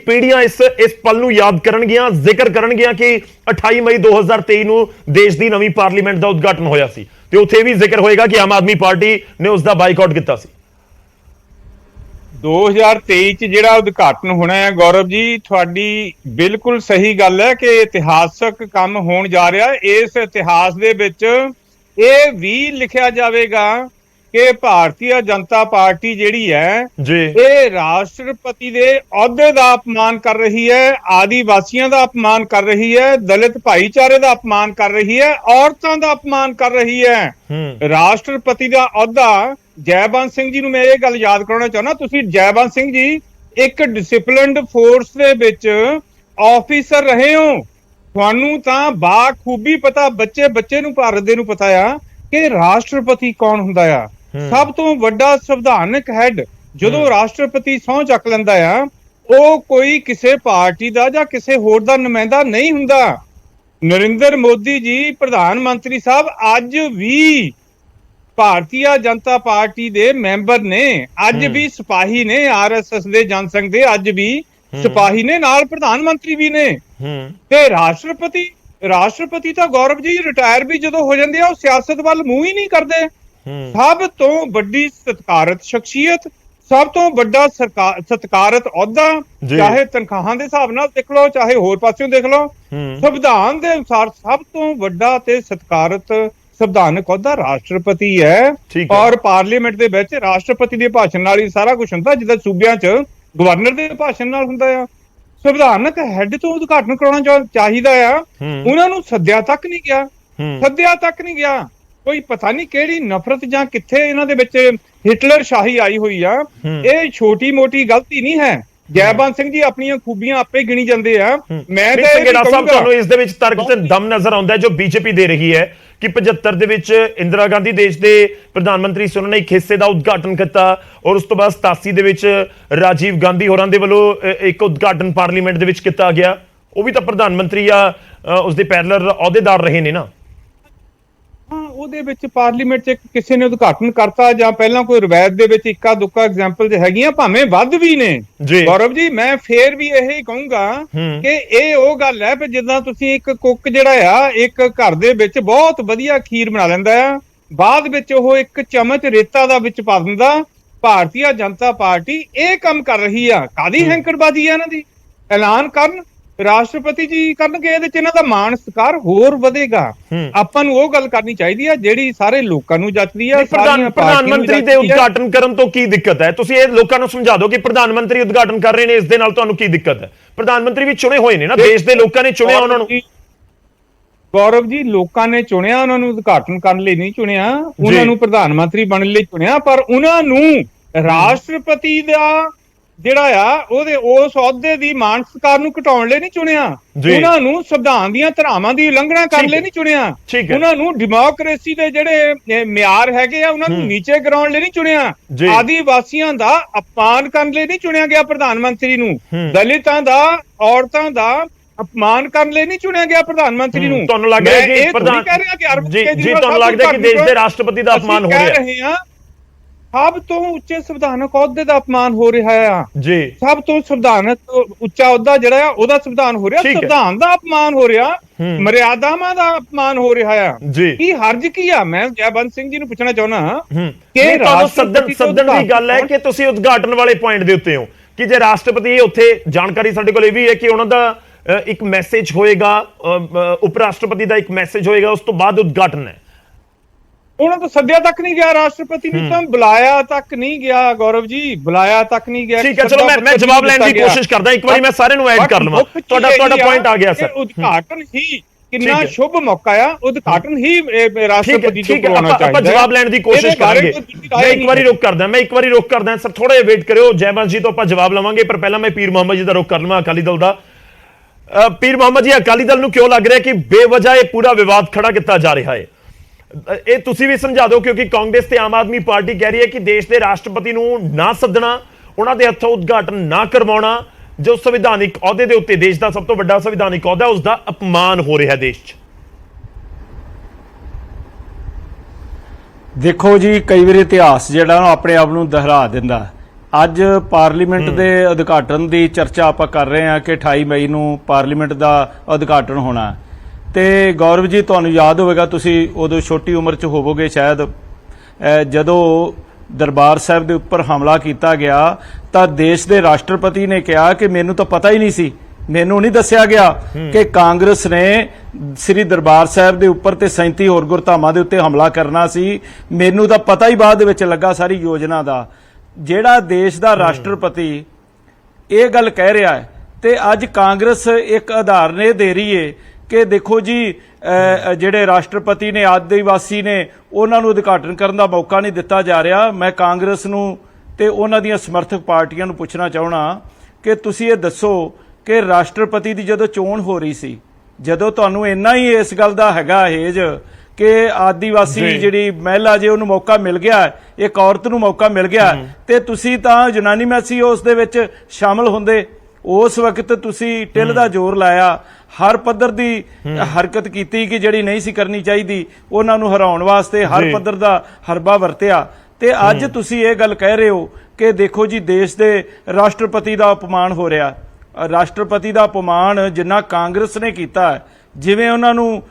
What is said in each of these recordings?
ਪੀੜ੍ਹੀਆਂ ਇਸ ਪਲ ਨੂੰ ਯਾਦ ਕਰਨਗੀਆਂ, ਜ਼ਿਕਰ ਕਰਨਗੀਆਂ ਕਿ 28 ਮਈ 2023 ਨੂੰ ਦੇਸ਼ ਦੀ ਨਵੀਂ ਪਾਰਲੀਮੈਂਟ ਦਾ ਉਦਘਾਟਨ ਹੋਇਆ ਸੀ ਤੇ ਉੱਥੇ ਵੀ ਜ਼ਿਕਰ ਹੋਏਗਾ ਕਿ ਆਮ ਆਦਮੀ ਪਾਰਟੀ ਨੇ ਉਸ ਦਾ ਬਾਈਕਾਟ ਕੀਤਾ ਸੀ। 2023 ਚ ਜਿਹੜਾ ਉਦਘਾਟਨ ਹੋਣਾ ਹੈ, ਗੌਰਵ ਜੀ ਤੁਹਾਡੀ ਬਿਲਕੁਲ ਸਹੀ ਗੱਲ ਹੈ ਕਿ ਇਤਿਹਾਸਕ ਕੰਮ ਹੋਣ ਜਾ ਰਿਹਾ। ਇਸ ਇਤਿਹਾਸ ਦੇ ਵਿੱਚ ਇਹ ਵੀ ਲਿਖਿਆ ਜਾਵੇਗਾ ਕਿ ਭਾਰਤੀ ਜਨਤਾ ਪਾਰਟੀ ਜਿਹੜੀ ਹੈ ਇਹ ਰਾਸ਼ਟਰਪਤੀ ਦੇ ਅਹੁਦੇ ਦਾ ਅਪਮਾਨ ਕਰ ਰਹੀ ਹੈ, ਆਦੀਵਾਸੀਆਂ ਦਾ ਅਪਮਾਨ ਕਰ ਰਹੀ ਹੈ, ਦਲਿਤ ਭਾਈਚਾਰੇ ਦਾ ਅਪਮਾਨ ਕਰ ਰਹੀ ਹੈ, ਔਰਤਾਂ ਦਾ ਅਪਮਾਨ ਕਰ ਰਹੀ ਹੈ। ਰਾਸ਼ਟਰਪਤੀ ਦਾ ਅਹੁਦਾ ਜੈਬੰਦ ਸਿੰਘ ਜੀ ਨੂੰ ਮੈਂ ਇਹ ਗੱਲ ਯਾਦ ਕਰਾਉਣਾ ਚਾਹੁੰਦਾ, ਤੁਸੀਂ ਜੈਬੰਦ ਸਿੰਘ ਜੀ ਇੱਕ ਡਿਸਿਪਲਿਨਡ ਫੋਰਸ ਦੇ ਵਿੱਚ ਆਫੀਸਰ ਰਹੇ ਹੋ, ਤੁਹਾਨੂੰ ਤਾਂ ਬਾਖੂਬੀ ਪਤਾ, ਬੱਚੇ ਨੂੰ ਭਾਰਤ ਦੇ ਨੂੰ ਪਤਾ ਆ ਕਿ ਰਾਸ਼ਟਰਪਤੀ ਕੌਣ ਹੁੰਦਾ ਆ। ਸਭ ਤੋਂ ਵੱਡਾ ਸੰਵਿਧਾਨਕ ਹੈਡ ਜਦੋਂ ਰਾਸ਼ਟਰਪਤੀ ਸਹੁੰ ਚੱਕ ਲੈਂਦਾ ਆ, ਉਹ ਕੋਈ ਕਿਸੇ ਪਾਰਟੀ ਦਾ ਜਾਂ ਕਿਸੇ ਹੋਰ ਦਾ ਨੁਮਾਇੰਦਾ ਨਹੀਂ ਹੁੰਦਾ। ਨਰਿੰਦਰ ਮੋਦੀ ਜੀ ਪ੍ਰਧਾਨ ਮੰਤਰੀ ਸਾਹਿਬ ਅੱਜ ਵੀ ਭਾਰਤੀ ਜਨਤਾ ਪਾਰਟੀ ਦੇ ਮੈਂਬਰ ਨੇ, ਅੱਜ ਵੀ ਸਿਪਾਹੀ ਨੇ, ਆਰਐਸਐਸ ਦੇ ਜਨਸੰਘ ਦੇ ਅੱਜ ਵੀ ਸਿਪਾਹੀ ਨੇ, ਨਾਲ ਪ੍ਰਧਾਨ ਮੰਤਰੀ ਵੀ ਨੇ। ਤੇ ਰਾਸ਼ਟਰਪਤੀ ਤਾਂ ਗੌਰਵ ਜੀ ਰਿਟਾਇਰ ਵੀ ਜਦੋਂ ਹੋ ਜਾਂਦੇ ਆ, ਉਹ ਸਿਆਸਤ ਵੱਲ ਮੂੰਹ ਹੀ ਨਹੀਂ ਕਰਦੇ। ਸਭ ਤੋਂ ਵੱਡੀ ਸਤਿਕਾਰਤ ਸ਼ਖਸੀਅਤ, ਸਭ ਤੋਂ ਵੱਡਾ ਸਤਿਕਾਰਤ ਅਹੁਦਾ, ਚਾਹੇ ਤਨਖਾਹਾਂ ਦੇ ਹਿਸਾਬ ਨਾਲ ਦੇਖ ਲਓ, ਚਾਹੇ ਹੋਰ ਪਾਸਿਓਂ ਦੇਖ ਲਓ, ਸੰਵਿਧਾਨ ਦੇ ਅਨੁਸਾਰ ਸਭ ਤੋਂ ਵੱਡਾ ਤੇ ਸਤਿਕਾਰਤ ਸੰਵਿਧਾਨਕ ਅਹੁਦਾ ਰਾਸ਼ਟਰਪਤੀ ਹੈ। ਔਰ ਪਾਰਲੀਮੈਂਟ ਦੇ ਵਿੱਚ ਰਾਸ਼ਟਰਪਤੀ ਦੇ ਭਾਸ਼ਣ ਨਾਲ ਹੀ ਸਾਰਾ ਕੁਝ ਹੁੰਦਾ, ਜਿੱਦਾਂ ਸੂਬਿਆਂ 'ਚ ਗਵਰਨਰ ਦੇ ਭਾਸ਼ਣ ਨਾਲ ਹੁੰਦਾ ਆ। ਸੰਵਿਧਾਨਕ ਹੈਡ ਤੋਂ ਉਦਘਾਟਨ ਕਰਾਉਣਾ ਚਾਹੀਦਾ ਆ। ਉਹਨਾਂ ਨੂੰ ਸੱਦਿਆ ਤੱਕ ਨਹੀਂ ਗਿਆ। ਕੋਈ ਪਤਾ ਨਹੀਂ ਕਿਹੜੀ ਨਫ਼ਰਤ ਜਾਂ ਕਿੱਥੇ ਇਹਨਾਂ ਦੇ ਵਿੱਚ ਹਿਟਲਰ ਸ਼ਾਹੀ ਆਈ ਹੋਈ ਆ। ਇਹ ਛੋਟੀ ਮੋਟੀ ਗਲਤੀ ਨਹੀਂ ਹੈ। ਜੈਬੰਦ ਸਿੰਘ ਜੀ ਆਪਣੀਆਂ ਖੂਬੀਆਂ ਆਪੇ ਗਿਣੀ ਜਾਂਦੇ ਆ। ਮੈਂ ਤੁਹਾਨੂੰ ਇਸ ਦੇ ਵਿੱਚ ਤਰਕ ਤੇ ਦਮ ਨਜ਼ਰ ਆਉਂਦਾ ਜੋ ਬੀਜੇਪੀ ਦੇ ਰਹੀ ਹੈ ਕਿ 75 ਦੇ ਵਿੱਚ ਇੰਦਰਾ ਗਾਂਧੀ ਦੇਸ਼ ਦੇ ਪ੍ਰਧਾਨ ਮੰਤਰੀ ਸੀ, ਉਹਨਾਂ ਨੇ ਇੱਕ ਹਿੱਸੇ ਦਾ ਉਦਘਾਟਨ ਕੀਤਾ ਔਰ ਉਸ ਤੋਂ ਬਾਅਦ 87 ਦੇ ਵਿੱਚ ਰਾਜੀਵ ਗਾਂਧੀ ਹੋਰਾਂ ਦੇ ਵੱਲੋਂ ਇੱਕ ਉਦਘਾਟਨ ਪਾਰਲੀਮੈਂਟ ਦੇ ਵਿੱਚ ਕੀਤਾ ਗਿਆ। ਉਹ ਵੀ ਤਾਂ ਪ੍ਰਧਾਨ ਮੰਤਰੀ ਜਾਂ ਉਸਦੇ ਪੈਰਲਰ ਅਹੁਦੇਦਾਰ ਰਹੇ ਨੇ ਨਾ। ਉਹਦੇ ਵਿੱਚ ਪਾਰਲੀਮੈਂਟ 'ਚ ਕਿਸੇ ਨੇ ਉਦਘਾਟਨ ਕਰਤਾ ਜਾਂ ਪਹਿਲਾਂ ਕੋਈ ਰਵਾਇਤ ਦੇ ਵਿੱਚ ਇੱਕਾ ਦੁੱਕਾ ਐਗਜ਼ਾਮਪਲ ਹੈਗੀਆਂ, ਭਾਵੇਂ ਵੱਧ ਵੀ ਨੇ ਗੌਰਵ ਜੀ। ਮੈਂ ਫੇਰ ਵੀ ਇਹੀ ਕਹੂੰਗਾ ਕਿ ਇਹ ਉਹ ਗੱਲ ਹੈ ਵੀ ਜਿੱਦਾਂ ਤੁਸੀਂ ਇੱਕ ਕੁੱਕ ਜਿਹੜਾ ਆ ਇੱਕ ਘਰ ਦੇ ਵਿੱਚ ਬਹੁਤ ਵਧੀਆ ਖੀਰ ਬਣਾ ਲੈਂਦਾ ਆ, ਬਾਅਦ ਵਿੱਚ ਉਹ ਇੱਕ ਚਮਚ ਰੇਤਾ ਦਾ ਵਿੱਚ ਪਾ ਦਿੰਦਾ। ਭਾਰਤੀ ਜਨਤਾ ਪਾਰਟੀ ਇਹ ਕੰਮ ਕਰ ਰਹੀ ਆ। ਕਾਦੀ ਹੈਂਕੜਬਾਜ਼ੀ ਆ ਇਹਨਾਂ ਦੀ? ਐਲਾਨ ਕਰਨ, ਰਾਸ਼ਟਰਪਤੀ ਜੀ ਕਰਨਗੇ, ਇਹਦੇ ਚ ਇਹਨਾਂ ਦਾ ਮਾਣ ਸਤਿਕਾਰ ਹੋਰ ਵਧੇਗਾ। ਆਪਾਂ ਨੂੰ ਉਹ ਗੱਲ ਕਰਨੀ ਚਾਹੀਦੀ ਆ ਜਿਹੜੀ ਸਾਰੇ ਲੋਕਾਂ ਨੂੰ ਜੱਚਦੀ ਆ। ਪ੍ਰਧਾਨ ਮੰਤਰੀ ਦੇ ਉਦਘਾਟਨ ਕਰਨ ਤੋਂ ਕੀ ਦਿੱਕਤ ਹੈ? ਤੁਸੀਂ ਇਹ ਲੋਕਾਂ ਨੂੰ ਸਮਝਾ ਦਿਓ ਕਿ ਪ੍ਰਧਾਨ ਮੰਤਰੀ ਉਦਘਾਟਨ ਕਰ ਰਹੇ ਨੇ, ਇਸ ਦੇ ਨਾਲ ਤੁਹਾਨੂੰ ਕੀ ਦਿੱਕਤ ਹੈ? ਪ੍ਰਧਾਨ ਮੰਤਰੀ ਵੀ ਚੁਣੇ ਹੋਏ ਨੇ ਨਾ, ਦੇਸ਼ ਦੇ ਲੋਕਾਂ ਨੇ ਚੁਣਿਆ ਉਹਨਾਂ ਨੂੰ। ਗੌਰਵ ਜੀ ਲੋਕਾਂ ਨੇ ਚੁਣਿਆ, ਉਹਨਾਂ ਨੂੰ ਉਦਘਾਟਨ ਕਰਨ ਲਈ ਨਹੀਂ ਚੁਣਿਆ, ਉਹਨਾਂ ਨੂੰ ਪ੍ਰਧਾਨ ਮੰਤਰੀ ਬਣਨ ਲਈ ਚੁਣਿਆ। ਪਰ ਉਹਨਾਂ ਨੂੰ ਰਾਸ਼ਟਰਪਤੀ ਦਾ ਜਿਹੜਾ ਆ ਉਹਦੇ ਉਸ ਅਹੁਦੇ ਦੀ ਮਾਣ ਸਤਿਕਾਰ ਨੂੰ ਘਟਾਉਣ ਲਈ ਨਹੀਂ ਚੁਣਿਆ। ਉਹਨਾਂ ਨੂੰ ਸੰਵਿਧਾਨ ਦੀਆਂ ਧਾਰਾਵਾਂ ਦੀ ਉਲੰਘਣਾ ਕਰਨ ਲਈ ਨਹੀਂ ਚੁਣਿਆ। ਉਹਨਾਂ ਨੂੰ ਡੈਮੋਕ੍ਰੇਸੀ ਦੇ ਜਿਹੜੇ ਮਿਆਰ ਹੈਗੇ ਆ ਉਹਨਾਂ ਨੂੰ ਨੀਚੇ ਗਿਰਾਉਣ ਲਈ ਨਹੀਂ ਚੁਣਿਆ। ਆਦੀਵਾਸੀਆਂ ਦਾ ਅਪਮਾਨ ਕਰਨ ਲਈ ਨਹੀਂ ਚੁਣਿਆ ਗਿਆ ਪ੍ਰਧਾਨ ਮੰਤਰੀ ਨੂੰ। ਦਲਿਤਾਂ ਦਾ, ਔਰਤਾਂ ਦਾ ਅਪਮਾਨ ਕਰਨ ਲਈ ਨਹੀਂ ਚੁਣਿਆ ਗਿਆ ਪ੍ਰਧਾਨ ਮੰਤਰੀ ਨੂੰ। ਤੁਹਾਨੂੰ ਲੱਗਦਾ ਹੈ ਕਿ ਤੁਹਾਨੂੰ ਲੱਗਦਾ ਕਿ ਦੇਸ਼ ਦੇ ਰਾਸ਼ਟਰਪਤੀ ਦਾ ਅਪਮਾਨ ਹੋ ਰਿਹਾ ਹੈ? ਸਭ ਤੋਂ ਉੱਚੇ ਸੰਵਿਧਾਨਕ ਅਹੁਦੇ ਦਾ ਅਪਮਾਨ ਹੋ ਰਿਹਾ ਆ ਜੀ। ਸਭ ਤੋਂ ਸੰਵਿਧਾਨਕ ਉੱਚਾ ਅਹੁਦਾ ਜਿਹੜਾ ਆ ਉਹਦਾ ਸੰਵਿਧਾਨ ਹੋ ਰਿਹਾ, ਸੰਵਿਧਾਨ ਦਾ ਅਪਮਾਨ ਹੋ ਰਿਹਾ, ਮਰਿਆਦਾਵਾਂ ਦਾ ਅਪਮਾਨ ਹੋ ਰਿਹਾ ਆ ਜੀ। ਕੀ ਹਰਜ ਕੀ ਆ? ਮੈਂ ਜੈਬੰਦ ਸਿੰਘ ਜੀ ਨੂੰ ਪੁੱਛਣਾ ਚਾਹੁੰਦਾ ਕਿ ਸੱਦਣ ਦੀ ਗੱਲ ਹੈ ਕਿ ਤੁਸੀਂ ਉਦਘਾਟਨ ਵਾਲੇ ਪੁਆਇੰਟ ਦੇ ਉੱਤੇ ਹੋ ਕਿ ਜੇ ਰਾਸ਼ਟਰਪਤੀ ਉੱਥੇ, ਜਾਣਕਾਰੀ ਸਾਡੇ ਕੋਲ ਇਹ ਵੀ ਹੈ ਕਿ ਉਹਨਾਂ ਦਾ ਇੱਕ ਮੈਸੇਜ ਹੋਏਗਾ, ਉਪ ਰਾਸ਼ਟਰਪਤੀ ਦਾ ਇੱਕ ਮੈਸੇਜ ਹੋਏਗਾ, ਉਸ ਤੋਂ ਬਾਅਦ ਉਦਘਾਟਨ ਹੈ। ਉਹਨਾਂ ਤੋਂ ਸੱਦਿਆ ਤੱਕ ਨਹੀਂ ਗਿਆ, ਰਾਸ਼ਟਰਪਤੀ ਨੂੰ ਤਾਂ ਬੁਲਾਇਆ ਤੱਕ ਨਹੀਂ ਗਿਆ ਗੌਰਵ ਜੀ, ਬੁਲਾਇਆ ਤੱਕ ਨਹੀਂ ਗਿਆ। ਠੀਕ ਹੈ, ਚਲੋ ਮੈਂ ਜਵਾਬ ਲੈਣ ਦੀ ਕੋਸ਼ਿਸ਼ ਕਰਦਾ, ਇੱਕ ਵਾਰੀ ਮੈਂ ਸਾਰਿਆਂ ਨੂੰ ਐਡ ਕਰ ਲਵਾਂ। ਤੁਹਾਡਾ ਪੁਆਇੰਟ ਆ ਗਿਆ ਸਰ। ਉਦਘਾਟਨ ਹੀ ਕਿੰਨਾ ਸ਼ੁਭ ਮੌਕਾ ਆ, ਉਦਘਾਟਨ ਹੀ ਰਾਸ਼ਟਰਪਤੀ ਤੋਂ ਕਰਵਾਉਣਾ ਚਾਹੀਦਾ। ਆਪਾਂ ਜਵਾਬ ਲੈਣ ਦੀ ਕੋਸ਼ਿਸ਼ ਕਰਾਂਗੇ। ਮੈਂ ਇੱਕ ਵਾਰੀ ਰੁਕ ਕਰਦਾ ਸਰ, ਥੋੜਾ ਜਿਹਾ ਵੇਟ ਕਰਿਓ। ਜੈਬੰਦ ਜੀ ਤੋਂ ਆਪਾਂ ਜਵਾਬ ਲਵਾਂਗੇ, ਪਰ ਪਹਿਲਾਂ ਮੈਂ ਪੀਰ ਮੁਹੰਮਦ ਜੀ ਦਾ ਰੁਕ ਕਰ ਲਵਾਂ, ਅਕਾਲੀ ਦਲ ਦਾ। ਪੀਰ ਮੁਹੰਮਦ ਜੀ, ਅਕਾਲੀ ਦਲ ਨੂੰ ਕਿਉਂ ਲੱਗ ਰਿਹਾ ਕਿ ਬੇਵਜ੍ਹਾ ਇਹ ਪੂਰਾ ਵਿਵਾਦ ਖੜਾ ਕੀਤਾ ਜਾ ਰਿਹਾ ਹੈ? ਇਹ ਤੁਸੀਂ ਵੀ ਸਮਝਾ ਦਿਓ, ਕਿਉਂਕਿ ਕਾਂਗਰਸ ਤੇ ਆਮ ਆਦਮੀ ਪਾਰਟੀ ਕਹਿ ਰਹੀ ਹੈ ਕਿ ਦੇਸ਼ ਦੇ ਰਾਸ਼ਟਰਪਤੀ ਨੂੰ ਨਾ ਸੱਦਣਾ, ਉਹਨਾਂ ਦੇ ਹੱਥੋਂ ਉਦਘਾਟਨ ਨਾ ਕਰਵਾਉਣਾ, ਜੋ ਸੰਵਿਧਾਨਿਕ ਅਹੁਦੇ ਦੇ ਉੱਤੇ, ਦੇਸ਼ ਦਾ ਸਭ ਤੋਂ ਵੱਡਾ ਸੰਵਿਧਾਨਿਕ ਅਹੁਦਾ, ਉਸ ਦਾ ਅਪਮਾਨ ਹੋ ਰਿਹਾ ਦੇਸ਼ 'ਚ। ਦੇਖੋ ਜੀ, ਕਈ ਵਾਰ ਇਤਿਹਾਸ ਜਿਹੜਾ ਆਪਣੇ ਆਪ ਨੂੰ ਦੁਹਰਾ ਦਿੰਦਾ ਅੱਜ ਪਾਰਲੀਮੈਂਟ ਦੇ ਉਦਘਾਟਨ ਦੀ ਚਰਚਾ ਆਪਾਂ ਕਰ ਰਹੇ ਹਾਂ ਕਿ 28 ਮਈ ਨੂੰ ਪਾਰਲੀਮੈਂਟ ਦਾ ਉਦਘਾਟਨ ਹੋਣਾ ਤੇ ਗੌਰਵ ਜੀ ਤੁਹਾਨੂੰ ਯਾਦ ਹੋਵੇਗਾ, ਤੁਸੀਂ ਉਦੋਂ ਛੋਟੀ ਉਮਰ 'ਚ ਹੋਵੋਗੇ ਸ਼ਾਇਦ, ਜਦੋਂ ਦਰਬਾਰ ਸਾਹਿਬ ਦੇ ਉੱਪਰ ਹਮਲਾ ਕੀਤਾ ਗਿਆ ਤਾਂ ਦੇਸ਼ ਦੇ ਰਾਸ਼ਟਰਪਤੀ ਨੇ ਕਿਹਾ ਕਿ ਮੈਨੂੰ ਤਾਂ ਪਤਾ ਹੀ ਨਹੀਂ ਸੀ, ਮੈਨੂੰ ਨਹੀਂ ਦੱਸਿਆ ਗਿਆ ਕਿ ਕਾਂਗਰਸ ਨੇ ਸ੍ਰੀ ਦਰਬਾਰ ਸਾਹਿਬ ਦੇ ਉੱਪਰ ਤੇ 37 ਹੋਰ ਗੁਰਧਾਮਾਂ ਦੇ ਉੱਤੇ ਹਮਲਾ ਕਰਨਾ ਸੀ, ਮੈਨੂੰ ਤਾਂ ਪਤਾ ਹੀ ਬਾਅਦ ਦੇ ਵਿੱਚ ਲੱਗਾ ਸਾਰੀ ਯੋਜਨਾ ਦਾ। ਜਿਹੜਾ ਦੇਸ਼ ਦਾ ਰਾਸ਼ਟਰਪਤੀ ਇਹ ਗੱਲ ਕਹਿ ਰਿਹਾ ਹੈ ਤੇ ਅੱਜ ਕਾਂਗਰਸ ਇੱਕ ਉਦਾਹਰਨ ਇਹ ਦੇ ਰਹੀ ਹੈ ਕਿ ਦੇਖੋ ਜੀ ਜਿਹੜੇ ਰਾਸ਼ਟਰਪਤੀ ਨੇ, ਆਦਿਵਾਸੀ ਨੇ, ਉਹਨਾਂ ਨੂੰ ਉਦਘਾਟਨ ਕਰਨ ਦਾ ਮੌਕਾ ਨਹੀਂ ਦਿੱਤਾ ਜਾ ਰਿਹਾ। ਮੈਂ ਕਾਂਗਰਸ ਨੂੰ ਤੇ ਉਹਨਾਂ ਦੀਆਂ ਸਮਰਥਕ ਪਾਰਟੀਆਂ ਨੂੰ ਪੁੱਛਣਾ ਚਾਹਣਾ ਕਿ ਤੁਸੀਂ ਇਹ ਦੱਸੋ ਕਿ ਰਾਸ਼ਟਰਪਤੀ ਦੀ ਜਦੋਂ ਚੋਣ ਹੋ ਰਹੀ ਸੀ, ਜਦੋਂ ਤੁਹਾਨੂੰ ਇੰਨਾ ਹੀ ਇਸ ਗੱਲ ਦਾ ਹੈਗਾ ਹੇਜ ਕਿ ਆਦੀਵਾਸੀ ਜਿਹੜੀ ਮਹਿਲਾ ਜੇ ਉਹਨੂੰ ਮੌਕਾ ਮਿਲ ਗਿਆ, ਇੱਕ ਔਰਤ ਨੂੰ ਮੌਕਾ ਮਿਲ ਗਿਆ ਤੇ ਤੁਸੀਂ ਤਾਂ ਯੂਨਾਨੀਮੈਸੀ ਉਸ ਦੇ ਵਿੱਚ ਸ਼ਾਮਲ ਹੁੰਦੇ। ਉਸ ਵਕਤ ਤੁਸੀਂ ਟਿਲ ਦਾ ਜ਼ੋਰ ਲਾਇਆ, ਹਰ ਪੱਧਰ ਦੀ ਹਰਕਤ ਕੀਤੀ ਕਿ ਜਿਹੜੀ ਨਹੀਂ ਸੀ ਕਰਨੀ ਚਾਹੀਦੀ, ਉਹਨਾਂ ਨੂੰ ਹਰਾਉਣ ਵਾਸਤੇ ਹਰ ਪੱਧਰ ਦਾ ਹਰਬਾ ਵਰਤਿਆ ਤੇ ਅੱਜ ਤੁਸੀਂ ਇਹ ਗੱਲ ਕਹਿ ਰਹੇ ਹੋ ਕਿ ਦੇਖੋ ਜੀ ਦੇਸ਼ ਦੇ ਰਾਸ਼ਟਰਪਤੀ ਦਾ ਅਪਮਾਨ ਹੋ ਰਿਹਾ। ਰਾਸ਼ਟਰਪਤੀ ਦਾ ਅਪਮਾਨ ਜਿੰਨਾ ਕਾਂਗਰਸ ਨੇ ਕੀਤਾ, ਜਿਵੇਂ ਉਹਨਾਂ ਨੂੰ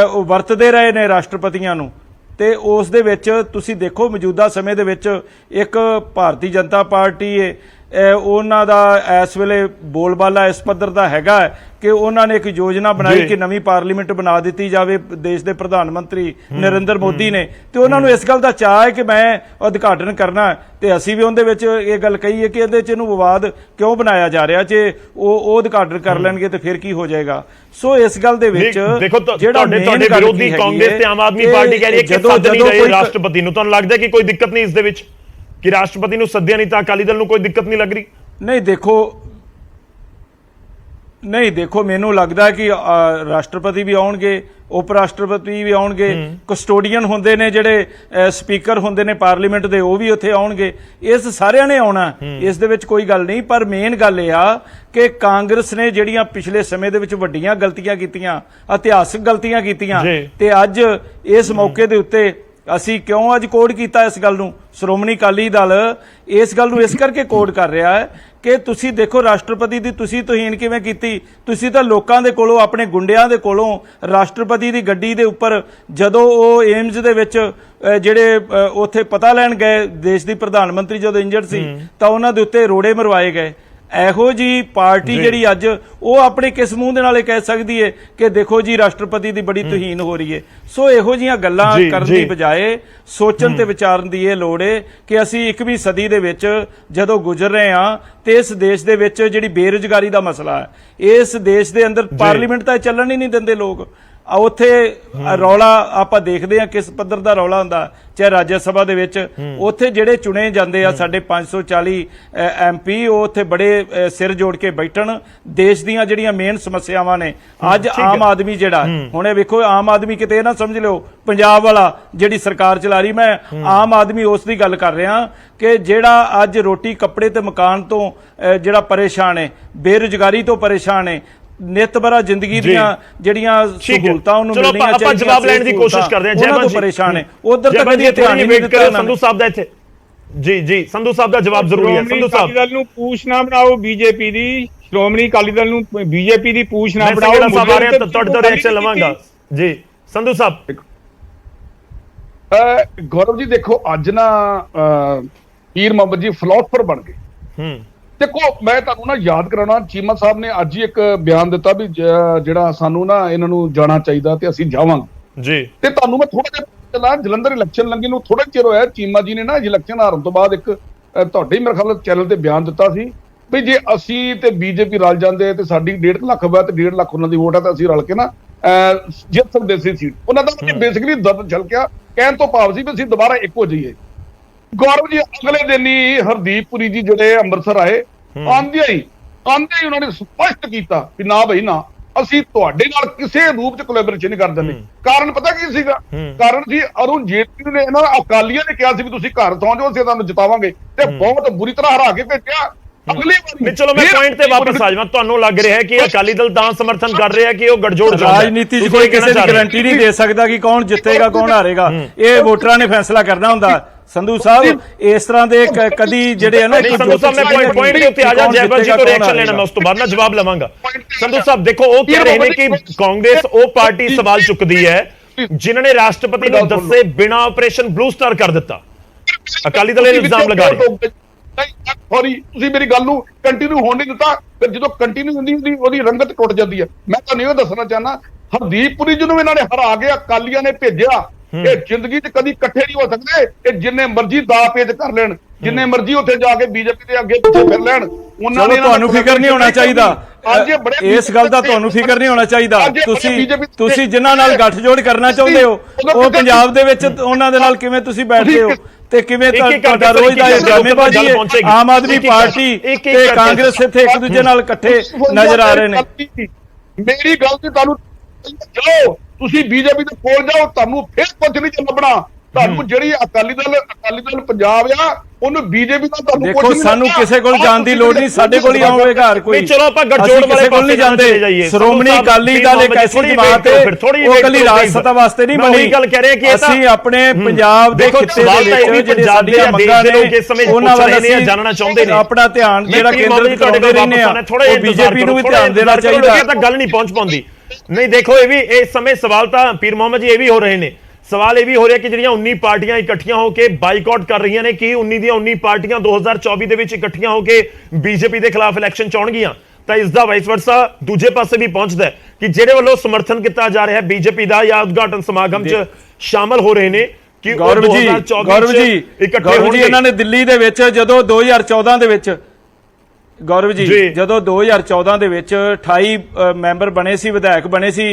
ਉਹ ਵਰਤਦੇ ਰਹੇ ਨੇ ਰਾਸ਼ਟਰਪਤੀਆਂ ਨੂੰ, ਤੇ ਉਸ ਦੇ ਵਿੱਚ ਤੁਸੀਂ ਦੇਖੋ ਮੌਜੂਦਾ ਸਮੇਂ ਦੇ ਵਿੱਚ ਇੱਕ ਭਾਰਤੀ ਜਨਤਾ ਪਾਰਟੀ ਹੈ, ਉਹਨਾਂ ਦਾ ਇਸ ਵੇਲੇ ਬੋਲਬਾਲਾ ਇਸ ਪੱਧਰ ਦਾ ਹੈਗਾ ਕਿ ਉਹਨਾਂ ਨੇ ਇੱਕ ਯੋਜਨਾ ਬਣਾਈ ਕਿ ਨਵੀਂ ਪਾਰਲੀਮੈਂਟ ਬਣਾ ਦਿੱਤੀ ਜਾਵੇ ਦੇਸ਼ ਦੇ ਪ੍ਰਧਾਨ ਮੰਤਰੀ ਨਰਿੰਦਰ ਮੋਦੀ ਨੇ, ਤੇ ਉਹਨਾਂ ਨੂੰ ਇਸ ਗੱਲ ਦਾ ਚਾਅ ਹੈ ਕਿ ਮੈਂ ਉਦਘਾਟਨ ਕਰਨਾ ਤੇ ਅਸੀਂ ਵੀ ਉਹਦੇ ਵਿੱਚ ਇਹ ਗੱਲ ਕਹੀ ਹੈ ਕਿ ਇਹਦੇ 'ਚ ਇਹਨੂੰ ਵਿਵਾਦ ਕਿਉਂ ਬਣਾਇਆ ਜਾ ਰਿਹਾ, ਜੇ ਉਹ ਉਦਘਾਟਨ ਕਰ ਲੈਣਗੇ ਤੇ ਫਿਰ ਕੀ ਹੋ ਜਾਏਗਾ। ਸੋ ਇਸ ਗੱਲ ਦੇ ਵਿੱਚ ਜਿਹੜਾ ਤੁਹਾਡੇ ਵਿਰੋਧੀ ਕਾਂਗਰਸ ਤੇ ਆਮ ਆਦਮੀ ਪਾਰਟੀ ਕਹਿ ਰਹੀ ਹੈ ਕਿ ਸੱਦ ਨਹੀਂ ਰਹੇ ਰਾਸ਼ਟਰਪਤੀ ਨੂੰ, ਤੁਹਾਨੂੰ ਲੱਗਦਾ ਕਿ ਕੋਈ ਦਿੱਕਤ ਨਹੀਂ ਇਸ ਦੇ ਵਿੱਚ ਕਿ ਰਾਸ਼ਟਰਪਤੀ ਨੂੰ ਸੱਦਿਆ ਨਹੀਂ ਤਾਂ ਅਕਾਲੀ ਦਲ ਨੂੰ ਕੋਈ ਦਿੱਕਤ ਨਹੀਂ ਲੱਗ ਰਹੀ? ਨਹੀਂ ਦੇਖੋ ਮੈਨੂੰ ਲੱਗਦਾ ਕਿ ਰਾਸ਼ਟਰਪਤੀ ਵੀ ਆਉਣਗੇ, ਉਪ ਰਾਸ਼ਟਰਪਤੀ ਵੀ ਆਉਣਗੇ, ਕਸਟੋਡੀਅਨ ਹੁੰਦੇ ਨੇ ਜਿਹੜੇ ਸਪੀਕਰ ਹੁੰਦੇ ਨੇ ਪਾਰਲੀਮੈਂਟ ਦੇ, ਉਹ ਵੀ ਉੱਥੇ ਆਉਣਗੇ, ਇਸ ਸਾਰਿਆਂ ਨੇ ਆਉਣਾ, ਇਸ ਦੇ ਵਿੱਚ ਕੋਈ ਗੱਲ ਨਹੀਂ। ਪਰ ਮੇਨ ਗੱਲ ਇਹ ਆ ਕਿ ਕਾਂਗਰਸ ਨੇ ਜਿਹੜੀਆਂ ਪਿਛਲੇ ਸਮੇਂ ਦੇ ਵਿੱਚ ਵੱਡੀਆਂ ਗਲਤੀਆਂ ਕੀਤੀਆਂ, ਇਤਿਹਾਸਕ ਗਲਤੀਆਂ ਕੀਤੀਆਂ, ਤੇ ਅੱਜ ਇਸ ਮੌਕੇ ਦੇ ਉੱਤੇ ਅਸੀਂ ਕਿਉਂ ਅੱਜ ਕੋਡ ਕੀਤਾ ਇਸ ਗੱਲ ਨੂੰ, ਸ਼੍ਰੋਮਣੀ ਅਕਾਲੀ ਦਲ ਇਸ ਗੱਲ ਨੂੰ ਇਸ ਕਰਕੇ ਕੋਡ ਕਰ ਰਿਹਾ ਹੈ ਕਿ ਤੁਸੀਂ ਦੇਖੋ ਰਾਸ਼ਟਰਪਤੀ ਦੀ ਤੁਸੀਂ ਤੋਹੀਨ ਕਿਵੇਂ ਕੀਤੀ। ਤੁਸੀਂ ਤਾਂ ਲੋਕਾਂ ਦੇ ਕੋਲੋਂ, ਆਪਣੇ ਗੁੰਡਿਆਂ ਦੇ ਕੋਲੋਂ ਰਾਸ਼ਟਰਪਤੀ ਦੀ ਗੱਡੀ ਦੇ ਉੱਪਰ ਜਦੋਂ ਉਹ ਏਮਜ਼ ਦੇ ਵਿੱਚ ਜਿਹੜੇ ਉੱਥੇ ਪਤਾ ਲੈਣ ਗਏ, ਦੇਸ਼ ਦੀ ਪ੍ਰਧਾਨ ਮੰਤਰੀ ਜਦੋਂ ਇੰਜਰਡ ਸੀ ਤਾਂ ਉਹਨਾਂ ਦੇ ਉੱਤੇ ਰੋੜੇ ਮਰਵਾਏ ਗਏ। ਇਹੋ ਜੀ ਪਾਰਟੀ ਜਿਹੜੀ ਅੱਜ ਉਹ ਆਪਣੇ ਕਿਸ ਮੂੰਹ ਦੇ ਨਾਲ ਇਹ ਕਹਿ ਸਕਦੀ ਹੈ ਕਿ ਦੇਖੋ ਜੀ ਰਾਸ਼ਟਰਪਤੀ ਦੀ ਬੜੀ ਤੋਹੀਨ ਹੋ ਰਹੀ ਹੈ। ਸੋ ਇਹੋ ਜੀਆਂ ਗੱਲਾਂ ਕਰਨ ਦੀ ਬਜਾਏ ਸੋਚਣ ਤੇ ਵਿਚਾਰਨ ਦੀ ਇਹ ਲੋੜ ਹੈ ਕਿ ਅਸੀਂ 21ਵੀਂ ਸਦੀ ਦੇ ਵਿੱਚ ਜਦੋਂ ਗੁਜ਼ਰ ਰਹੇ ਹਾਂ ਤੇ ਇਸ ਦੇਸ਼ ਦੇ ਵਿੱਚ ਜਿਹੜੀ ਬੇਰੁਜ਼ਗਾਰੀ ਦਾ ਮਸਲਾ ਹੈ, ਇਸ ਦੇਸ਼ ਦੇ ਅੰਦਰ ਪਾਰਲੀਮੈਂਟ ਤਾਂ ਚੱਲਣ ਹੀ ਨਹੀਂ ਦਿੰਦੇ ਲੋਕ। ਉੱਥੇ ਰੌਲਾ ਆਪਾਂ ਦੇਖਦੇ ਹਾਂ ਕਿਸ ਪੱਧਰ ਦਾ ਰੌਲਾ ਹੁੰਦਾ, ਚਾਹੇ ਰਾਜ ਸਭਾ ਦੇ ਵਿੱਚ ਉੱਥੇ ਜਿਹੜੇ ਚੁਣੇ ਜਾਂਦੇ ਆ ਸਾਡੇ 540 MP, ਉਹ ਉੱਥੇ ਬੜੇ ਸਿਰ ਜੋੜ ਕੇ ਬੈਠਣ, ਦੇਸ਼ ਦੀਆਂ ਜਿਹੜੀਆਂ ਮੇਨ ਸਮੱਸਿਆਵਾਂ ਨੇ। ਅੱਜ ਆਮ ਆਦਮੀ ਜਿਹੜਾ ਹੁਣ ਇਹ ਵੇਖੋ, ਆਮ ਆਦਮੀ ਕਿਤੇ ਇਹ ਨਾ ਸਮਝ ਲਿਓ ਪੰਜਾਬ ਵਾਲਾ ਜਿਹੜੀ ਸਰਕਾਰ ਚਲਾ ਰਹੀ, ਮੈਂ ਆਮ ਆਦਮੀ ਉਸ ਦੀ ਗੱਲ ਕਰ ਰਿਹਾ ਕਿ ਜਿਹੜਾ ਅੱਜ ਰੋਟੀ ਕੱਪੜੇ ਤੇ ਮਕਾਨ ਤੋਂ ਜਿਹੜਾ ਪਰੇਸ਼ਾਨ ਹੈ, ਬੇਰੁਜ਼ਗਾਰੀ ਤੋਂ ਪਰੇਸ਼ਾਨ ਹੈ, ਨਿਤ ਬਰਾ ਜ਼ਿੰਦਗੀ ਦੀਆਂ ਜਿਹੜੀਆਂ ਸਹੂਲਤਾਂ ਉਹਨੂੰ ਮਿਲਣੀਆਂ ਚਾਹੀਦੀਆਂ, ਆਪਾਂ ਜਵਾਬ ਲੈਣ ਦੀ ਕੋਸ਼ਿਸ਼ ਕਰਦੇ ਹਾਂ। ਜੈਮਨ ਜੀ ਪਰੇਸ਼ਾਨ ਹੈ, ਉਧਰ ਤੱਕ ਕਦੀ ਧਿਆਨ ਨਹੀਂ ਦਿੱਤਾ ਸੰਧੂ ਸਾਹਿਬ ਦਾ ਇੱਥੇ। ਜੀ ਸੰਧੂ ਸਾਹਿਬ ਦਾ ਜਵਾਬ ਜ਼ਰੂਰੀ ਹੈ। ਸੰਧੂ ਸਾਹਿਬ, ਦਲ ਨੂੰ ਪੂਛ ਨਾ ਬਣਾਓ ਬੀਜੇਪੀ ਦੀ, ਸ਼੍ਰੋਮਣੀ ਅਕਾਲੀ ਦਲ ਨੂੰ ਬੀਜੇਪੀ ਦੀ ਪੂਛ ਨਾ ਬਣਾਓ। ਤੁਹਾਡੇ ਤੋਂ ਰਿਐਕਸ਼ਨ ਲਵਾਂਗਾ ਜੀ ਸੰਧੂ ਸਾਹਿਬ। ਗੌਰਵ ਜੀ ਦੇਖੋ ਅੱਜ ਨਾ ਪੀਰ ਮੁਹੰਮਦ ਜੀ ਫਿਲਾਸਫਰ ਬਣ ਗਏ। ਦੇਖੋ ਮੈਂ ਤੁਹਾਨੂੰ ਨਾ ਯਾਦ ਕਰਾਉਣਾ, ਚੀਮਾ ਸਾਹਿਬ ਨੇ ਅੱਜ ਹੀ ਇੱਕ ਬਿਆਨ ਦਿੱਤਾ ਵੀ ਜਿਹੜਾ ਸਾਨੂੰ ਨਾ ਇਹਨਾਂ ਨੂੰ ਜਾਣਾ ਚਾਹੀਦਾ ਤੇ ਅਸੀਂ ਜਾਵਾਂਗੇ ਜੀ। ਤੇ ਤੁਹਾਨੂੰ ਮੈਂ ਥੋੜਾ ਜਿਹਾ ਜਲੰਧਰ ਇਲੈਕਸ਼ਨ ਲੰਘੇ ਨੂੰ ਥੋੜਾ ਚਿਰ ਹੋਇਆ, ਚੀਮਾ ਜੀ ਨੇ ਨਾ ਇਲੈਕਸ਼ਨ ਹਾਰਨ ਤੋਂ ਬਾਅਦ ਇੱਕ ਤੁਹਾਡੇ ਮੇਰੇ ਖਿਆਲ ਚੈਨਲ ਤੇ ਬਿਆਨ ਦਿੱਤਾ ਸੀ ਵੀ ਜੇ ਅਸੀਂ ਤੇ ਬੀਜੇਪੀ ਰਲ ਜਾਂਦੇ ਤੇ ਸਾਡੀ 1.5 ਲੱਖ ਹੋਇਆ ਤੇ 1.5 ਲੱਖ ਉਹਨਾਂ ਦੀ ਵੋਟ ਹੈ ਤਾਂ ਅਸੀਂ ਰਲ ਕੇ ਨਾ ਜਿੱਤ ਸਕਦੇ ਸੀ ਸੀਟ। ਉਹਨਾਂ ਦਾ ਬੇਸਿਕਲੀ ਦਰਦ ਛਲਕਿਆ, ਕਹਿਣ ਤੋਂ ਭਾਵ ਸੀ ਵੀ ਅਸੀਂ ਦੁਬਾਰਾ ਇੱਕ ਹੋ ਜਾਈਏ। ਗੌਰਵ ਜੀ ਅਗਲੇ ਦਿਨ ਹੀ ਹਰਦੀਪ ਪੁਰੀ ਜੀ ਜਿਹੜੇ ਅੰਮ੍ਰਿਤਸਰ ਆਏ, ਆਉਂਦੇ ਹੀ ਉਹਨਾਂ ਨੇ ਸਪਸ਼ਟ ਕੀਤਾ ਵੀ ਨਾ ਭਾਈ ਨਾ, ਅਸੀਂ ਤੁਹਾਡੇ ਨਾਲ ਕਿਸੇ ਰੂਪ ਚ ਕੋਲੈਬੋਰੇਸ਼ਨ ਨਹੀਂ ਕਰਦੇ। ਕਾਰਨ ਪਤਾ ਕੀ ਸੀਗਾ? ਕਾਰਨ ਸੀ ਅਰੁਣ ਜੇਟਲੀ ਨੇ, ਇਹਨਾਂ ਅਕਾਲੀਆਂ ਨੇ ਕਿਹਾ ਸੀ ਵੀ ਤੁਸੀਂ ਘਰ ਤੋਂ ਜਾਓ, ਅਸੀਂ ਤੁਹਾਨੂੰ ਜਿਤਾਵਾਂਗੇ, ਤੇ ਬਹੁਤ ਬੁਰੀ ਤਰ੍ਹਾਂ ਹਰਾ ਕੇ ਭੇਜਿਆ। ਅਗਲੀ ਵਾਰੀ ਚਲੋ ਮੈਂ ਪੁਆਇੰਟ ਤੇ ਵਾਪਸ ਆ ਜਾਵਾਂ। ਤੁਹਾਨੂੰ ਲੱਗ ਰਿਹਾ ਹੈ ਕਿ ਅਕਾਲੀ ਦਲ ਤਾਂ ਸਮਰਥਨ ਕਰ ਰਿਹਾ ਕਿ ਉਹ ਗੜਜੋੜ ਰਾਜਨੀਤੀ 'ਚ ਕੋਈ ਕਿਸੇ ਦੀ ਗਾਰੰਟੀ ਨਹੀਂ ਦੇ ਸਕਦਾ ਕਿ ਕੌਣ ਜਿੱਤੇਗਾ ਕੌਣ ਹਾਰੇਗਾ, ਇਹ ਵੋਟਰਾਂ ਨੇ ਫੈਸਲਾ ਕਰਨਾ ਹੁੰਦਾ। ਸੰਧੂ ਸਾਹਿਬ ਇਸ ਤਰ੍ਹਾਂ ਦੇ ਕਦੀ ਜਿਹੜੇ ਆ ਨਾ ਨਹੀਂ ਸੰਧੂ ਸਾਹਿਬ, ਮੈਂ ਪੁਆਇੰਟ ਦੇ ਉੱਤੇ ਆ ਜਾ, ਜੈਬਲ ਜੀ ਤੋਂ ਰਿਐਕਸ਼ਨ ਲੈਣਾ, ਮੈਂ ਉਸ ਤੋਂ ਬਾਅਦ ਨਾ ਜਵਾਬ ਲਵਾਂਗਾ। ਸੰਧੂ ਸਾਹਿਬ ਦੇਖੋ, ਉਹ ਕਹਿ ਰਹੇ ਨੇ ਕਿ ਕਾਂਗਰਸ ਉਹ ਪਾਰਟੀ ਸਵਾਲ ਚੁੱਕਦੀ ਹੈ ਜਿਨ੍ਹਾਂ ਨੇ ਰਾਸ਼ਟਰਪਤੀ ਨੂੰ ਦੱਸੇ ਬਿਨਾ ਆਪਰੇਸ਼ਨ ਬਲੂ ਸਟਾਰ ਕਰ ਦਿੱਤਾ। ਅਕਾਲੀ ਦਲ ਇਹ ਇਲਜ਼ਾਮ ਲਗਾ ਰਿਹਾ। ਸੌਰੀ, ਤੁਸੀਂ ਮੇਰੀ ਗੱਲ ਨੂੰ ਕੰਟੀਨਿਊ ਹੋਣ ਨਹੀਂ ਦਿੱਤਾ। ਫਿਰ ਜਦੋਂ ਕੰਟੀਨਿਊ ਹੁੰਦੀ ਉਹਦੀ ਰੰਗਤ ਟੁੱਟ ਜਾਂਦੀ ਹੈ। ਮੈਂ ਤੁਹਾਨੂੰ ਇਹ ਦੱਸਣਾ ਚਾਹਨਾ, ਹਰਦੀਪ ਪੁਰੀ ਜਿਹਨੂੰ ਇਹਨਾਂ ਨੇ ਹਰਾ ਕੇ ਅਕਾਲੀਆਂ ਨੇ ਭੇਜਿਆ, ਇਹ ਜ਼ਿੰਦਗੀ 'ਚ ਕਦੀ ਇਕੱਠੇ ਨਹੀਂ ਹੋ ਸਕਦੇ। ਇਹ ਜਿੰਨੇ ਮਰਜ਼ੀ ਦਾ ਪੇਚ ਕਰ ਲੈਣ, ਜਿੰਨੇ ਮਰਜ਼ੀ ਉੱਥੇ ਜਾ ਕੇ ਬੀਜੇਪੀ ਦੇ ਅੱਗੇ ਪਿੱਛੇ ਫਿਰ ਲੈਣ, ਉਹਨਾਂ ਨੇ ਤੁਹਾਨੂੰ ਫਿਕਰ ਨਹੀਂ ਹੋਣਾ ਚਾਹੀਦਾ ਇਸ ਗੱਲ ਦਾ। ਤੁਹਾਨੂੰ ਫਿਕਰ ਨਹੀਂ ਹੋਣਾ ਚਾਹੀਦਾ। ਤੁਸੀਂ ਜਿਨ੍ਹਾਂ ਨਾਲ ਗੱਠਜੋੜ ਕਰਨਾ ਚਾਹੁੰਦੇ ਹੋ, ਉਹ ਪੰਜਾਬ ਦੇ ਵਿੱਚ ਉਹਨਾਂ ਦੇ ਨਾਲ ਕਿਵੇਂ ਤੁਸੀਂ ਬੈਠਦੇ ਹੋ ਤੇ ਕਿਵੇਂ ਤੁਹਾਡਾ ਰੋਜ਼ ਦਾ ਇਹ ਡਰਾਮੇਬਾਜ਼ੀ ਹੈ। ਆਮ ਆਦਮੀ ਪਾਰਟੀ ਤੇ ਕਾਂਗਰਸ ਇੱਥੇ ਇੱਕ ਦੂਜੇ ਨਾਲ ਇਕੱਠੇ ਨਜ਼ਰ ਆ ਰਹੇ ਨੇ। ਮੇਰੀ ਗੱਲ ਤੇ ਤੁਹਾਨੂੰ ਜਾਓ, ਤੁਸੀਂ ਬੀਜੇਪੀ ਦੇ ਕੋਲ ਜਾਓ, ਤੁਹਾਨੂੰ ਫਿਰ ਕੁਝ ਨਹੀਂ ਲੱਭਣਾ। ਤੁਹਾਨੂੰ ਜਿਹੜੀ ਅਕਾਲੀ ਦਲ ਪੰਜਾਬ ਆ, ਉਹਨੂੰ ਬੀਜੇਪੀ ਦਾ ਤੁਹਾਨੂੰ ਦੇਖੋ, ਸਾਨੂੰ ਕਿਸੇ ਕੋਲ ਜਾਣ ਦੀ ਲੋੜ ਨਹੀਂ, ਸਾਡੇ ਕੋਲ ਹੀ ਆਵੇਗਾ ਹਰ ਕੋਈ। ਚਲੋ ਆਪਾਂ ਗੱਠਜੋੜ ਵਾਲੇ ਕੋਲ ਨਹੀਂ ਜਾਂਦੇ। ਸ਼੍ਰੋਮਣੀ ਅਕਾਲੀ ਦਲ ਇੱਕ ਐਸੀ ਜਮਾਤ ਹੈ, ਉਹ ਕੱਲੀ ਰਾਜ ਸੱਤਾ ਵਾਸਤੇ ਨਹੀਂ ਬਣੀ। ਗੱਲ ਕਹਿ ਰਹੇ ਕਿ ਅਸੀਂ ਆਪਣੇ ਪੰਜਾਬ ਦੇ ਖਿੱਤੇ ਦੇ ਵਿੱਚ ਜਿਹੜੇ ਸਾਡੀਆਂ ਮੰਗਾਂ ਨੇ, ਉਹਨਾਂ ਵੱਲ ਅਸੀਂ ਜਾਣਨਾ ਚਾਹੁੰਦੇ ਨੇ। ਆਪਣਾ ਧਿਆਨ ਜਿਹੜਾ ਕੇਂਦਰਿਤ ਕਰਦੇ ਰਹਿੰਦੇ ਆ, ਉਹ ਬੀਜੇਪੀ ਨੂੰ ਵੀ ਧਿਆਨ ਦੇਣਾ ਚਾਹੀਦਾ। ਤਾਂ ਗੱਲ ਨਹੀਂ ਪਹੁੰਚ ਪਾਉਂਦੀ। ਨਹੀਂ ਦੇਖੋ, ਇਹ ਵੀ ਇਸ ਸਮੇਂ ਸਵਾਲ ਤਾਂ ਪੀਰ ਮੁਹੰਮਦ ਜੀ ਇਹ ਵੀ ਹੋ ਰਹੇ ਨੇ। ਸਵਾਲ ਇਹ ਵੀ ਹੋ ਰਿਹਾ ਕਿ ਜਿਹੜੀਆਂ 19 ਪਾਰਟੀਆਂ ਇਕੱਠੀਆਂ ਹੋ ਕੇ ਬਾਈਕਾਟ ਕਰ ਰਹੀਆਂ ਨੇ, ਕਿ 19 ਦੀਆਂ 19 ਪਾਰਟੀਆਂ 2024 ਦੇ ਵਿੱਚ ਇਕੱਠੀਆਂ ਹੋ ਕੇ ਬੀਜੇਪੀ ਦੇ ਖਿਲਾਫ ਇਲੈਕਸ਼ਨ ਚਾਉਣਗੀਆਂ। ਤਾਂ ਇਸ ਦਾ ਵਾਈਸ ਵਰਸਾ ਦੂਜੇ ਪਾਸੇ ਵੀ ਪਹੁੰਚਦਾ ਕਿ ਜਿਹੜੇ ਵੱਲੋਂ ਸਮਰਥਨ ਕੀਤਾ ਜਾ ਰਿਹਾ ਬੀਜੇਪੀ ਦਾ ਜਾਂ ਉਦਘਾਟਨ ਸਮਾਗਮ 'ਚ ਸ਼ਾਮਲ ਹੋ ਰਹੇ ਨੇ ਕਿ ਗੌਰਵ ਜੀ ਇਕੱਠੇ ਹੋਣਗੇ। ਇਹਨਾਂ ਨੇ ਦਿੱਲੀ ਦੇ ਵਿੱਚ ਜਦੋਂ 2014 ਦੇ ਵਿੱਚ ਗੌਰਵ ਜੀ ਜਦੋਂ 2014 ਦੇ ਵਿੱਚ 28 ਮੈਂਬਰ ਬਣੇ ਸੀ, ਵਿਧਾਇਕ ਬਣੇ ਸੀ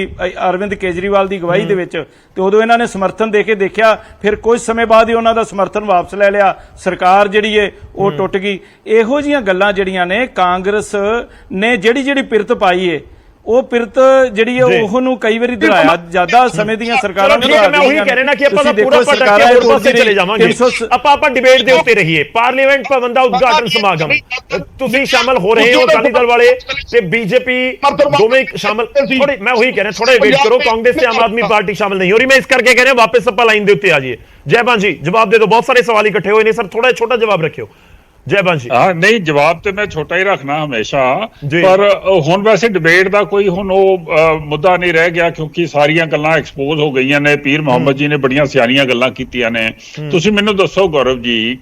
ਅਰਵਿੰਦ ਕੇਜਰੀਵਾਲ ਦੀ ਅਗਵਾਈ ਦੇ ਵਿੱਚ, ਤੇ ਉਦੋਂ ਇਹਨਾਂ ਨੇ ਸਮਰਥਨ ਦੇ ਕੇ ਦੇਖਿਆ। ਫਿਰ ਕੁਝ ਸਮੇਂ ਬਾਅਦ ਹੀ ਉਹਨਾਂ ਦਾ ਸਮਰਥਨ ਵਾਪਸ ਲੈ ਲਿਆ। ਸਰਕਾਰ ਜਿਹੜੀ ਹੈ ਉਹ ਟੁੱਟ ਗਈ। ਇਹੋ ਜਿਹੀਆਂ ਗੱਲਾਂ ਜਿਹੜੀਆਂ ਨੇ ਕਾਂਗਰਸ ਨੇ ਜਿਹੜੀ ਪਿਰਤ ਪਾਈ ਹੈ, ਉਹ ਪਿਰਤ ਜਿਹੜੀ ਹੈ ਉਹਨੂੰ ਕਈ ਵਾਰੀ ਦੁਹਰਾਇਆ ਜਾਂਦਾ। ਸਮੇਂ ਦੀਆਂ ਸਰਕਾਰਾਂ ਨੂੰ ਮੈਂ ਉਹੀ ਕਹਿ ਰਿਹਾ ਨਾ ਕਿ ਆਪਾਂ ਪੂਰਾ ਪਟਾਕੇ ਹੋਰ ਪਾਸੇ ਚਲੇ ਜਾਵਾਂਗੇ। ਆਪਾਂ ਡਿਬੇਟ ਦੇ ਉੱਤੇ ਰਹੀਏ। ਪਾਰਲੀਮੈਂਟ ਭਵਨ ਦਾ ਉਦਘਾਟਨ ਸਮਾਗਮ ਤੁਸੀਂ ਸ਼ਾਮਲ ਹੋ ਰਹੇ ਹੋ, ਅਕਾਲੀ ਦਲ ਵਾਲੇ ਤੇ ਬੀਜੇਪੀ ਦੋਵੇਂ ਸ਼ਾਮਲ। ਥੋੜੀ ਮੈਂ ਉਹੀ ਕਹਿ ਰਿਹਾ, ਥੋੜਾ ਵੇਟ ਕਰੋ। ਕਾਂਗਰਸ ਤੇ ਆਮ ਆਦਮੀ ਪਾਰਟੀ ਸ਼ਾਮਲ ਨਹੀਂ ਹੋ ਰਹੀ। ਮੈਂ ਇਸ ਕਰਕੇ ਕਹਿ ਰਿਹਾ ਵਾਪਸ ਆਪਾਂ ਲਾਈਨ ਦੇ ਉੱਤੇ ਆ ਜਾਈਏ। ਜੈਬਾਨ ਜੀ ਜਵਾਬ ਦੇ ਦਿਓ, ਬਹੁਤ ਸਾਰੇ ਸਵਾਲ ਇਕੱਠੇ ਹੋਏ ਨੇ ਸਰ, ਥੋੜਾ ਛੋਟਾ ਜਵਾਬ ਰੱਖਿਓ। ਜੈਬਾਨ ਜੀ ਨਹੀਂ, ਜਵਾਬ ਤੇ ਮੈਂ ਛੋਟਾ ਹੀ ਰੱਖਣਾ ਹਮੇਸ਼ਾ, ਪਰ ਹੁਣ ਵੈਸੇ ਡਿਬੇਟ ਦਾ ਕੋਈ ਹੁਣ ਉਹ ਮੁੱਦਾ ਨਹੀਂ ਰਹਿ ਗਿਆ, ਕਿਉਂਕਿ ਸਾਰੀਆਂ ਗੱਲਾਂ ਐਕਸਪੋਜ਼ ਹੋ ਗਈਆਂ ਨੇ। ਪੀਰ ਮੁਹੰਮਦ ਜੀ ਨੇ ਬੜੀਆਂ ਸਿਆਣੀਆਂ ਗੱਲਾਂ ਕੀਤੀਆਂ ਨੇ। ਤੁਸੀਂ ਮੈਨੂੰ ਦੱਸੋ ਗੌਰਵ ਜੀ,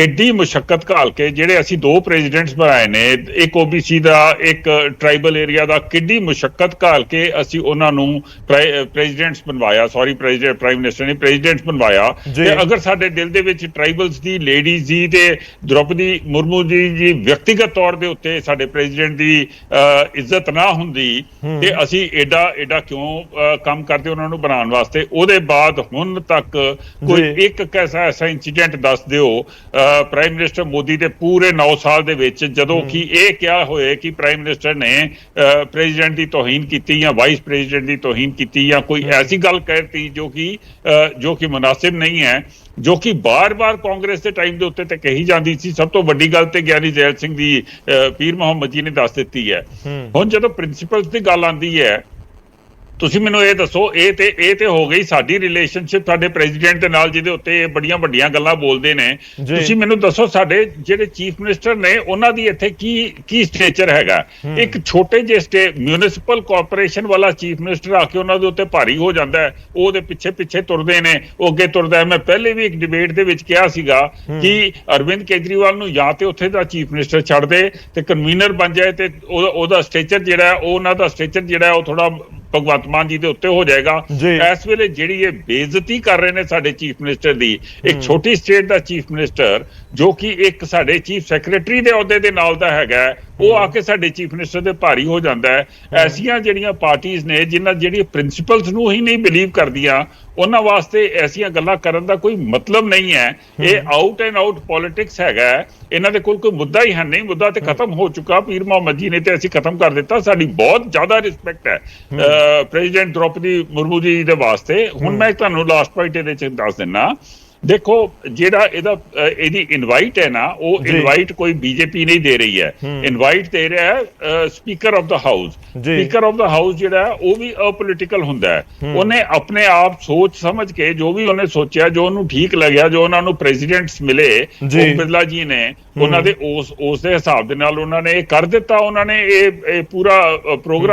ਐਡੀ ਮੁਸ਼ੱਕਤ ਘਾਲ ਕੇ ਜਿਹੜੇ ਅਸੀਂ 2 ਪ੍ਰੈਜ਼ੀਡੈਂਟਸ ਬਣਾਏ ਨੇ, ਇੱਕ OBC ਦਾ ਇੱਕ ਟ੍ਰਾਈਬਲ ਏਰੀਆ ਦਾ, ਕਿੱਡੀ ਮੁਸ਼ੱਕਤ ਘਾਲ ਕੇ ਅਸੀਂ ਉਹਨਾਂ ਨੂੰ ਪ੍ਰੈਜ਼ੀਡੈਂਟਸ ਬਣਵਾਇਆ। ਸੌਰੀ, ਪ੍ਰਾਈਮ ਮਿਨਿਸਟਰ ਨੇ ਪ੍ਰੈਜ਼ੀਡੈਂਟਸ ਬਣਵਾਇਆ। ਤੇ ਅਗਰ ਸਾਡੇ ਦਿਲ ਦੇ ਵਿੱਚ ਟ੍ਰਾਈਬਲਸ ਦੀ, ਲੇਡੀਜ਼ ਦੀ ਤੇ ਦ੍ਰੋਪਦੀ ਮੁਰਮੂ ਜੀ ਵਿਅਕਤੀਗਤ ਤੌਰ ਦੇ ਉੱਤੇ ਸਾਡੇ ਪ੍ਰੈਜ਼ੀਡੈਂਟ ਦੀ ਇੱਜ਼ਤ ਨਾ ਹੁੰਦੀ, ਤੇ ਅਸੀਂ ਐਡਾ ਕਿਉਂ ਕੰਮ ਕਰਦੇ ਉਹਨਾਂ ਨੂੰ ਬਣਾਉਣ ਵਾਸਤੇ। ਉਹਦੇ ਬਾਅਦ ਹੁਣ ਤੱਕ ਕੋਈ ਇੱਕ ਐਸਾ ਇੰਸੀਡੈਂਟ ਦੱਸ ਦਿਓ ਪ੍ਰਾਈਮ ਮਿਨਿਸਟਰ ਮੋਦੀ ਦੇ ਪੂਰੇ 9 ਸਾਲ ਦੇ ਵਿੱਚ, ਜਦੋਂ ਕਿ ਇਹ ਕਿਹਾ ਹੋਏ ਕਿ ਪ੍ਰਾਈਮ ਮਿਨਿਸਟਰ ਨੇ ਪ੍ਰੈਜ਼ੀਡੈਂਟ ਦੀ ਤੋਹੀਨ ਕੀਤੀ ਜਾਂ ਵਾਈਸ ਪ੍ਰੈਜ਼ੀਡੈਂਟ ਦੀ ਤੋਹੀਨ ਕੀਤੀ ਜਾਂ ਕੋਈ ਐਸੀ ਗੱਲ ਕਹਿਤੀ ਜੋ ਕਿ ਮੁਨਾਸਿਬ ਨਹੀਂ ਹੈ, ਜੋ ਕਿ ਬਾਰ-ਬਾਰ ਕਾਂਗਰਸ ਦੇ ਟਾਈਮ ਦੇ ਉੱਤੇ ਤੇ ਕਹੀ ਜਾਂਦੀ ਸੀ। ਸਭ ਤੋਂ ਵੱਡੀ ਗੱਲ ਤੇ ਗਿਆਨੀ ਜੈਲ ਸਿੰਘ ਦੀ ਪੀਰ ਮੁਹੰਮਦ ਜੀ ਨੇ ਦੱਸ ਦਿੱਤੀ ਹੈ। ਹੁਣ ਜਦੋਂ ਪ੍ਰਿੰਸੀਪਲਸ ਦੀ ਗੱਲ ਆਉਂਦੀ ਹੈ, ਤੁਸੀਂ ਮੈਨੂੰ ਇਹ ਦੱਸੋ, ਇਹ ਤੇ ਹੋ ਗਈ ਸਾਡੀ ਰਿਲੇਸ਼ਨਸ਼ਿਪ ਸਾਡੇ ਪ੍ਰੈਜ਼ੀਡੈਂਟ ਦੇ ਨਾਲ, ਜਿਹਦੇ ਉੱਤੇ ਇਹ ਬੜੀਆਂ ਵੱਡੀਆਂ ਗੱਲਾਂ ਬੋਲਦੇ ਨੇ। ਤੁਸੀਂ ਮੈਨੂੰ ਦੱਸੋ, ਸਾਡੇ ਜਿਹੜੇ ਚੀਫ ਮਿਨਿਸਟਰ ਨੇ ਉਹਨਾਂ ਦੀ ਇੱਥੇ ਕੀ ਸਟੇਚਰ ਹੈਗਾ? ਇੱਕ ਛੋਟੇ ਜਿਹੇ ਮਿਊਨਿਸਪਲ ਕਾਰਪੋਰੇਸ਼ਨ ਵਾਲਾ ਚੀਫ ਮਿਨਿਸਟਰ ਆ ਕੇ ਉਹਨਾਂ ਦੇ ਉੱਤੇ ਭਾਰੀ ਹੋ ਜਾਂਦਾ ਹੈ, ਉਹਦੇ ਪਿੱਛੇ ਤੁਰਦੇ ਨੇ, ਉਹ ਅੱਗੇ ਤੁਰਦਾ ਹੈ। ਮੈਂ ਪਹਿਲੇ ਵੀ ਇੱਕ ਡਿਬੇਟ ਦੇ ਵਿੱਚ ਕਿਹਾ ਸੀਗਾ ਕਿ ਅਰਵਿੰਦ ਕੇਜਰੀਵਾਲ ਨੂੰ ਜਾਂ ਤੇ ਉੱਥੇ ਦਾ ਚੀਫ ਮਿਨਿਸਟਰ ਛੱਡ ਦੇ ਤੇ ਕਨਵੀਨਰ ਬਣ ਜਾਏ, ਤੇ ਉਹਦਾ ਸਟੇਚਰ ਜਿਹੜਾ, ਉਹਨਾਂ ਦਾ ਸਟੇਚਰ ਜਿਹੜਾ ਉਹ ਥੋੜਾ ਭਗਵੰਤ ਮਾਨ ਜੀ ਦੇ ਉੱਤੇ ਹੋ ਜਾਏਗਾ। ਇਸ ਵੇਲੇ ਜਿਹੜੀ ਇਹ ਬੇਇੱਜ਼ਤੀ ਕਰ ਰਹੇ ਨੇ ਸਾਡੇ ਚੀਫ ਮਿਨਿਸਟਰ ਦੀ, ਇੱਕ ਛੋਟੀ ਸਟੇਟ ਦਾ ਚੀਫ ਮਿਨਿਸਟਰ ਜੋ ਕਿ ਇੱਕ ਸਾਡੇ ਚੀਫ ਸੈਕਟਰੀ ਦੇ ਅਹੁਦੇ ਦੇ ਨਾਲ ਦਾ ਹੈਗਾ, ਉਹ ਆ ਕੇ ਸਾਡੇ ਚੀਫ ਮਿਨਿਸਟਰ ਦੇ ਭਾਰੀ ਹੋ ਜਾਂਦਾ ਹੈ। ਐਸੀਆਂ ਜਿਹੜੀਆਂ ਪਾਰਟੀਆਂ ਨੇ ਜਿਹੜੀਆਂ ਪ੍ਰਿੰਸੀਪਲਸ ਨੂੰ ਹੀ ਨਹੀਂ ਬਿਲੀਵ ਕਰਦੀਆਂ, ਉਹਨਾਂ ਵਾਸਤੇ ਐਸੀਆਂ ਗੱਲਾਂ ਕਰਨ ਦਾ ਕੋਈ ਮਤਲਬ ਨਹੀਂ ਹੈ। ਇਹ ਆਊਟ ਐਂਡ ਆਊਟ ਪੋਲਿਟਿਕਸ ਹੈਗਾ। ਇਹਨਾਂ ਦੇ ਕੋਲ ਕੋਈ ਮੁੱਦਾ ਹੀ ਹੈ ਨਹੀਂ, ਮੁੱਦਾ ਤੇ ਖਤਮ ਹੋ ਚੁੱਕਾ। ਪੀਰ ਮੁਹੰਮਦ ਜੀ ਨੇ ਤੇ ਅਸੀਂ ਖਤਮ ਕਰ ਦਿੱਤਾ। ਸਾਡੀ ਬਹੁਤ ਜ਼ਿਆਦਾ ਰਿਸਪੈਕਟ ਹੈ ਪ੍ਰੈਜ਼ੀਡੈਂਟ ਦ੍ਰੋਪਦੀ ਮੁਰਮੂ ਜੀ ਦੇ ਵਾਸਤੇ। ਹੁਣ ਮੈਂ ਤੁਹਾਨੂੰ ਲਾਸਟ ਪੁਆਇੰਟ ਇਹਦੇ ਚ ਦੱਸ ਦਿੰਨਾ, ਦੇਖੋ ਜਿਹੜਾ ਇਹਦੀ ਇਨਵਾਈਟ ਹੈ ਨਾ, ਉਹ ਇਨਵਾਈਟ ਕੋਈ ਬੀਜੇਪੀ ਨਹੀਂ ਦੇ ਰਹੀ ਹੈ, ਇਨਵਾਈਟ ਦੇ ਰਿਹਾ ਹੈ speaker of the house. Speaker of the house ਜਿਹੜਾ ਉਹ ਵੀ ਅਪੋਲੀਟੀਕਲ ਹੁੰਦਾ ਹੈ। ਉਹਨੇ ਆਪਣੇ ਆਪ ਸੋਚ ਸਮਝ ਕੇ ਜੋ ਵੀ ਉਹਨੇ ਸੋਚਿਆ, ਜੋ ਉਹਨੂੰ ਠੀਕ ਲੱਗਿਆ, ਜੋ ਉਹਨਾਂ ਨੂੰ ਪ੍ਰੈਜ਼ੀਡੈਂਟਸ ਮਿਲੇ ਓਮ ਬਿਰਲਾ ਜੀ ਨੇ, ਉਹਨਾਂ ਦੇ ਉਸ ਦੇ ਹਿਸਾਬ ਦੇ ਨਾਲ ਉਹਨਾਂ ਨੇ ਇਹ ਕਰ ਦਿੱਤਾ। ਉਹਨਾਂ ਨੇ ਇਹ ਪੂਰਾ ਪ੍ਰੋਗਰਾਮ